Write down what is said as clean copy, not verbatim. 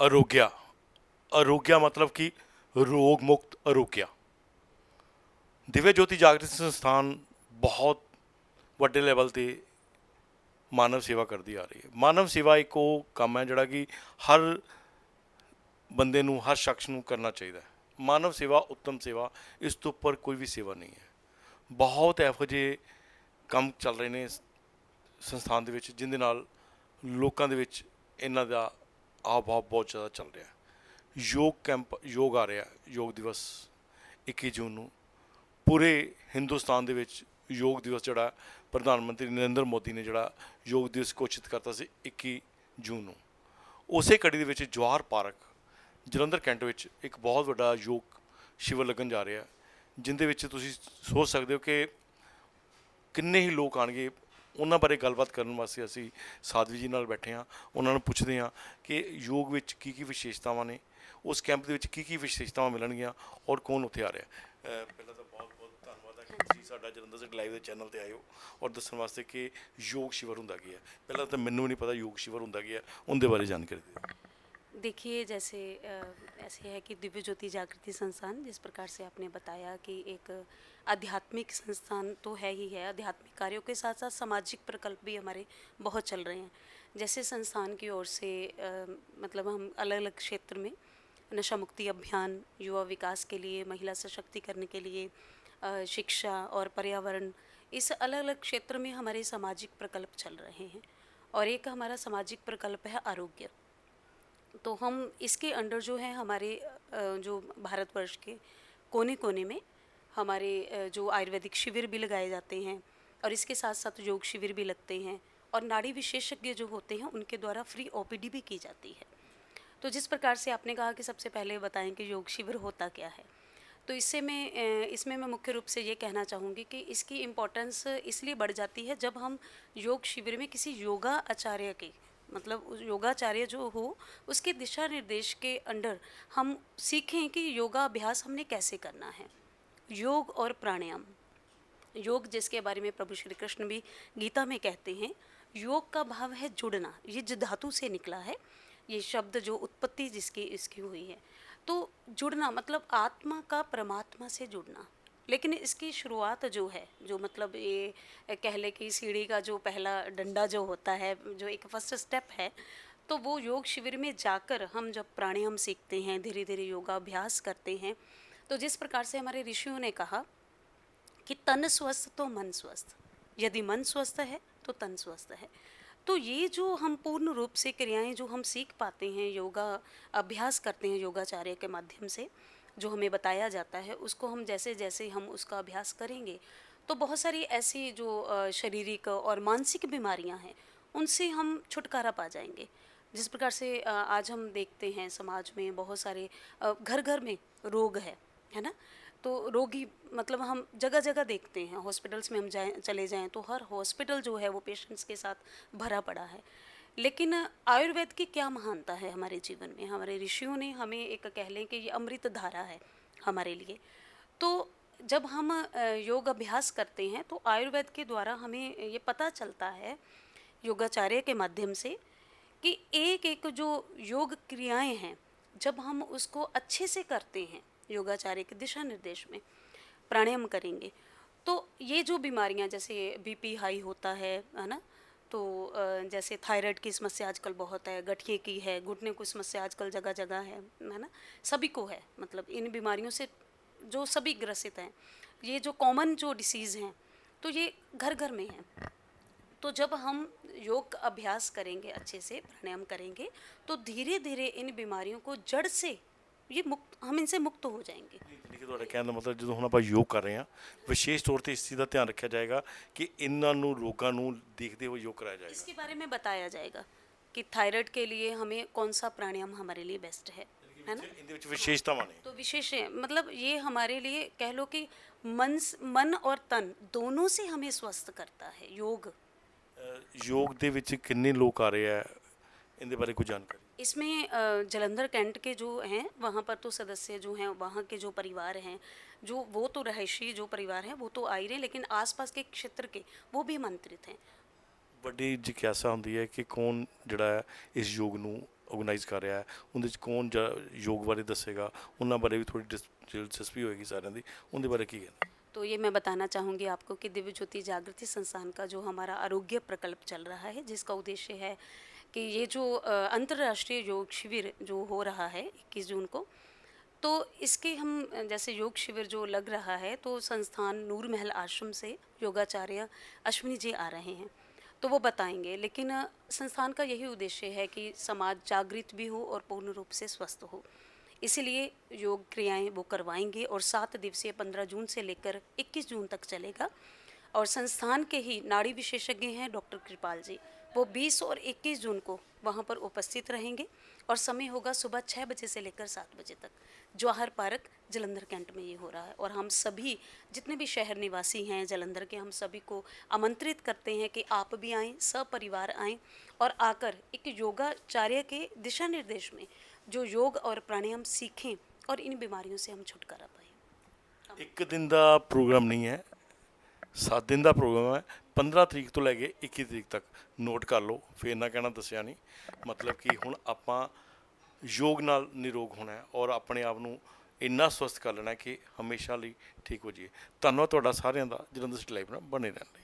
आरोग्या आरोग्या मतलब कि रोग मुक्त आरोग्या। दिव्य ज्योति जागृति संस्थान बहुत ਵੱਡੇ ਲੈਵਲ ਤੇ ਮਾਨਵ ਸੇਵਾ ਕਰਦੀ ਆ ਰਹੀ ਹੈ। ਮਾਨਵ ਸੇਵਾ ਇੱਕ ਉਹ ਕੰਮ ਹੈ ਜਿਹੜਾ ਕਿ ਹਰ ਬੰਦੇ ਨੂੰ, ਹਰ ਸ਼ਖਸ ਨੂੰ ਕਰਨਾ ਚਾਹੀਦਾ ਹੈ। ਮਾਨਵ ਸੇਵਾ ਉੱਤਮ ਸੇਵਾ, ਇਸ ਤੋਂ ਉੱਪਰ ਕੋਈ ਵੀ ਸੇਵਾ ਨਹੀਂ ਹੈ। ਬਹੁਤ ਇਹੋ ਜਿਹੇ ਕੰਮ ਚੱਲ ਰਹੇ ਨੇ ਸੰਸਥਾਨ ਦੇ ਵਿੱਚ ਜਿਹਦੇ ਨਾਲ ਲੋਕਾਂ ਦੇ ਵਿੱਚ ਇਹਨਾਂ ਦਾ ਆਵ ਭਾਵ ਬਹੁਤ ਜ਼ਿਆਦਾ ਚੱਲ ਰਿਹਾ। ਯੋਗ ਕੈਂਪ, ਯੋਗ ਆ ਰਿਹਾ, ਯੋਗ ਦਿਵਸ 21 ਜੂਨ ਨੂੰ ਪੂਰੇ ਹਿੰਦੁਸਤਾਨ ਦੇ ਵਿੱਚ ਯੋਗ ਦਿਵਸ ਜਿਹੜਾ ਪ੍ਰਧਾਨ ਮੰਤਰੀ ਨਰਿੰਦਰ ਮੋਦੀ ਨੇ ਜਿਹੜਾ ਯੋਗ ਦਿਵਸ ਘੋਸ਼ਿਤ ਕਰਤਾ ਸੀ 21 ਜੂਨ ਨੂੰ, ਉਸੇ ਕੜੀ ਦੇ ਵਿੱਚ ਜਵਾਹਰ ਪਾਰਕ ਜਲੰਧਰ ਕੈਂਟ ਵਿੱਚ ਇੱਕ ਬਹੁਤ ਵੱਡਾ ਯੋਗ ਸ਼ਿਵਰ ਲੱਗਣ ਜਾ ਰਿਹਾ, ਜਿਹਦੇ ਵਿੱਚ ਤੁਸੀਂ ਸੋਚ ਸਕਦੇ ਹੋ ਕਿ ਕਿੰਨੇ ਹੀ ਲੋਕ ਆਉਣਗੇ। ਉਹਨਾਂ ਬਾਰੇ ਗੱਲਬਾਤ ਕਰਨ ਵਾਸਤੇ ਅਸੀਂ ਸਾਧਵੀ ਜੀ ਨਾਲ ਬੈਠੇ ਹਾਂ, ਉਹਨਾਂ ਨੂੰ ਪੁੱਛਦੇ ਹਾਂ ਕਿ ਯੋਗ ਵਿੱਚ ਕੀ ਕੀ ਵਿਸ਼ੇਸ਼ਤਾਵਾਂ ਨੇ, ਉਸ ਕੈਂਪ ਦੇ ਵਿੱਚ ਕੀ ਕੀ ਵਿਸ਼ੇਸ਼ਤਾਵਾਂ ਮਿਲਣਗੀਆਂ ਔਰ ਕੌਣ ਉੱਥੇ ਆ ਰਿਹਾ। ਪਹਿਲਾਂ ਤਾਂ ਬਹੁਤ ਬਹੁਤ ਧੰਨਵਾਦ ਹੈ ਕਿ ਤੁਸੀਂ ਸਾਡਾ ਜਲੰਧਰ ਸਿਟੀ ਲਾਈਵ ਦੇ ਚੈਨਲ 'ਤੇ ਆਏ ਹੋ ਔਰ ਦੱਸਣ ਵਾਸਤੇ ਕਿ ਯੋਗ ਸ਼ਿਵਰ ਹੁੰਦਾ ਕੀ ਹੈ। ਪਹਿਲਾਂ ਤਾਂ ਮੈਨੂੰ ਵੀ नहीं पता योग शिविर ਹੁੰਦਾ ਕੀ ਹੈ, ਉਹਦੇ ਬਾਰੇ जानकारी ਦਿਓ। देखिए, जैसे ऐसे है कि दिव्य ज्योति जागृति संस्थान, जिस प्रकार से आपने बताया कि एक आध्यात्मिक संस्थान तो है ही है, आध्यात्मिक कार्यों के साथ साथ सामाजिक प्रकल्प भी हमारे बहुत चल रहे हैं। जैसे संस्थान की ओर से मतलब हम अलग अलग क्षेत्र में नशा मुक्ति अभियान, युवा विकास के लिए, महिला सशक्तिकरण के लिए, शिक्षा और पर्यावरण, इस अलग अलग क्षेत्र में हमारे सामाजिक प्रकल्प चल रहे हैं। और एक हमारा सामाजिक प्रकल्प है आरोग्य। तो हम इसके अंडर जो है हमारे जो भारतवर्ष के कोने कोने में हमारे जो आयुर्वेदिक शिविर भी लगाए जाते हैं और इसके साथ साथ योग शिविर भी लगते हैं और नाड़ी विशेषज्ञ जो होते हैं उनके द्वारा फ्री ओपीडी भी की जाती है। तो जिस प्रकार से आपने कहा कि सबसे पहले बताएं कि योग शिविर होता क्या है, तो इसमें मैं मुख्य रूप से ये कहना चाहूँगी कि इसकी इम्पोर्टेंस इसलिए बढ़ जाती है जब हम योग शिविर में किसी योगा आचार्य के, मतलब उस योगाचार्य जो हो उसके दिशा निर्देश के अंडर हम सीखें कि योगाभ्यास हमने कैसे करना है। योग और प्राणायाम, योग जिसके बारे में प्रभु श्री कृष्ण भी गीता में कहते हैं, योग का भाव है जुड़ना। ये जो धातु से निकला है, ये शब्द जो उत्पत्ति जिसकी इसकी हुई है, तो जुड़ना मतलब आत्मा का परमात्मा से जुड़ना। लेकिन इसकी शुरुआत जो है, जो मतलब ये कह ले कि सीढ़ी का जो पहला डंडा जो होता है, जो एक फर्स्ट स्टेप है, तो वो योग शिविर में जाकर हम जब प्राणायाम सीखते हैं, धीरे धीरे योगाभ्यास करते हैं, तो जिस प्रकार से हमारे ऋषियों ने कहा कि तन स्वस्थ तो मन स्वस्थ, यदि मन स्वस्थ है तो तन स्वस्थ है। तो ये जो हम पूर्ण रूप से क्रियाएं जो हम सीख पाते हैं, योगा अभ्यास करते हैं योगाचार्य के माध्यम से, जो हमें बताया जाता है, उसको हम जैसे जैसे हम उसका अभ्यास करेंगे तो बहुत सारी ऐसी जो शारीरिक और मानसिक बीमारियां हैं उनसे हम छुटकारा पा जाएंगे। जिस प्रकार से आज हम देखते हैं समाज में बहुत सारे घर घर में रोग है ना। तो रोगी मतलब हम जगह जगह देखते हैं, हॉस्पिटल्स में हम चले जाएं तो हर हॉस्पिटल जो है वो पेशेंट्स के साथ भरा पड़ा है। लेकिन आयुर्वेद की क्या महानता है हमारे जीवन में, हमारे ऋषियों ने हमें एक कह लें कि ये अमृत धारा है हमारे लिए। तो जब हम योग अभ्यास करते हैं तो आयुर्वेद के द्वारा हमें ये पता चलता है योगाचार्य के माध्यम से कि एक एक जो योग क्रियाएं हैं, जब हम उसको अच्छे से करते हैं योगाचार्य के दिशा निर्देश में, प्राणायाम करेंगे, तो ये जो बीमारियां जैसे बीपी हाई होता है ना, तो जैसे थायराइड की समस्या आजकल बहुत है, गठिए की है, घुटने की समस्या आजकल जगह जगह है ना, सभी को है। मतलब इन बीमारियों से जो सभी ग्रसित हैं, ये जो कॉमन जो डिसीज़ हैं, तो ये घर घर में है। तो जब हम योग अभ्यास करेंगे, अच्छे से प्राणायाम करेंगे, तो धीरे धीरे इन बीमारियों को जड़ से ये मुक्त, हम इनसे मुक्त हो जाएंगे। देखिए, ਤੁਹਾਡਾ ਕਹਿਣ ਦਾ ਮਤਲਬ ਜਦੋਂ ਹੁਣ ਆਪਾਂ ਯੋਗ ਕਰ ਰਹੇ ਹਾਂ, ਵਿਸ਼ੇਸ਼ ਤੌਰ ਤੇ ਇਸ ਚੀਜ਼ ਦਾ ਧਿਆਨ ਰੱਖਿਆ ਜਾਏਗਾ ਕਿ ਇਹਨਾਂ ਨੂੰ ਰੋਗਾਂ ਨੂੰ ਦੇਖਦੇ ਹੋਏ योग कराया जाएगा। इसके बारे में बताया जाएगा कि थायराइड के लिए हमें कौन सा प्राणायाम हमारे लिए बेस्ट है ना। ਇਹਦੇ ਵਿੱਚ ਵਿਸ਼ੇਸ਼ਤਾਵਾਂ ਨੇ। तो विशेष है, मतलब ये हमारे लिए कह लो कि मन और तन दोनों से हमें स्वस्थ करता है योग। योग ਦੇ ਵਿੱਚ ਕਿੰਨੇ ਲੋਕ ਆ ਰਹੇ ਆ, ਇਹਦੇ ਬਾਰੇ ਕੋਈ ਜਾਣਕਾਰੀ? इसमें जलंधर कैंट के जो हैं वहाँ पर तो सदस्य जो हैं, वहाँ के जो परिवार हैं, जो वो तो रहायशी जो परिवार हैं वो तो आ ही रहे, लेकिन आसपास के क्षेत्र के वो भी आमंत्रित हैं। ਵੱਡੀ ਜਿਗਿਆਸਾ ਹੁੰਦੀ ਹੈ ਕਿ ਕੌਣ ਜਿਹੜਾ ਹੈ ਇਸ ਯੋਗ ਨੂੰ ਆਰਗੇਨਾਈਜ਼ ਕਰ ਰਿਹਾ ਹੈ, ਉਹਦੇ 'ਚ ਕੌਣ ਯੋਗ ਬਾਰੇ ਦੱਸੇਗਾ, ਉਹਨਾਂ ਬਾਰੇ ਵੀ ਥੋੜੀ ਦਿਲਚਸਪੀ ਹੋਏਗੀ ਸਾਰਿਆਂ ਦੀ, ਉਹਦੇ बारे की कहना? तो ये मैं बताना चाहूँगी आपको कि दिव्य ज्योति जागृति संस्थान का जो हमारा आरोग्य प्रकल्प चल रहा है, जिसका उद्देश्य है कि ये जो अंतर्राष्ट्रीय योग शिविर जो हो रहा है 21 जून को, तो इसके हम जैसे योग शिविर जो लग रहा है, तो संस्थान नूर महल आश्रम से योगाचार्य अश्विनी जी आ रहे हैं, तो वो बताएंगे। लेकिन संस्थान का यही उद्देश्य है कि समाज जागृत भी हो और पूर्ण रूप से स्वस्थ हो, इसीलिए योग क्रियाएं वो करवाएंगे। और 7 दिवसीय 15 जून से लेकर 21 जून तक चलेगा। और संस्थान के ही नाड़ी विशेषज्ञ हैं डॉक्टर कृपाल जी, वो 20 और 21 जून को वहाँ पर उपस्थित रहेंगे। और समय होगा सुबह 6 बजे से लेकर 7 बजे तक, जवाहर पार्क जलंधर कैंट में ये हो रहा है। और हम सभी जितने भी शहर निवासी हैं जलंधर के, हम सभी को आमंत्रित करते हैं कि आप भी आएँ, सपरिवार आएँ और आकर एक योगाचार्य के दिशा निर्देश में जो योग और प्राणायाम सीखें और इन बीमारियों से हम छुटकारा पाएँ। ਇੱਕ ਦਿਨ ਦਾ ਪ੍ਰੋਗਰਾਮ ਨਹੀਂ ਹੈ, 7 ਦਿਨ ਦਾ ਪ੍ਰੋਗਰਾਮ ਹੈ। 15 ਤਰੀਕ ਤੋਂ ਲੈ ਕੇ 21 ਤਰੀਕ ਤੱਕ ਨੋਟ ਕਰ ਲਓ, ਫਿਰ ਨਾ ਕਹਿਣਾ ਦੱਸਿਆ ਨਹੀਂ। ਮਤਲਬ ਕਿ ਹੁਣ ਆਪਾਂ ਯੋਗ ਨਾਲ ਨਿਰੋਗ ਹੋਣਾ ਹੈ ਔਰ ਆਪਣੇ ਆਪ ਨੂੰ ਇੰਨਾ ਸਵਸਥ ਕਰ ਲੈਣਾ ਕਿ ਹਮੇਸ਼ਾ ਲਈ ਠੀਕ ਹੋ ਜਾਈਏ। ਧੰਨਵਾਦ ਤੁਹਾਡਾ ਸਾਰਿਆਂ ਦਾ, ਜਲੰਧਰ ਸਿਟੀ ਲਾਈਵ ਨਾਲ ਬਣੇ ਰਹਿਣ ਲਈ।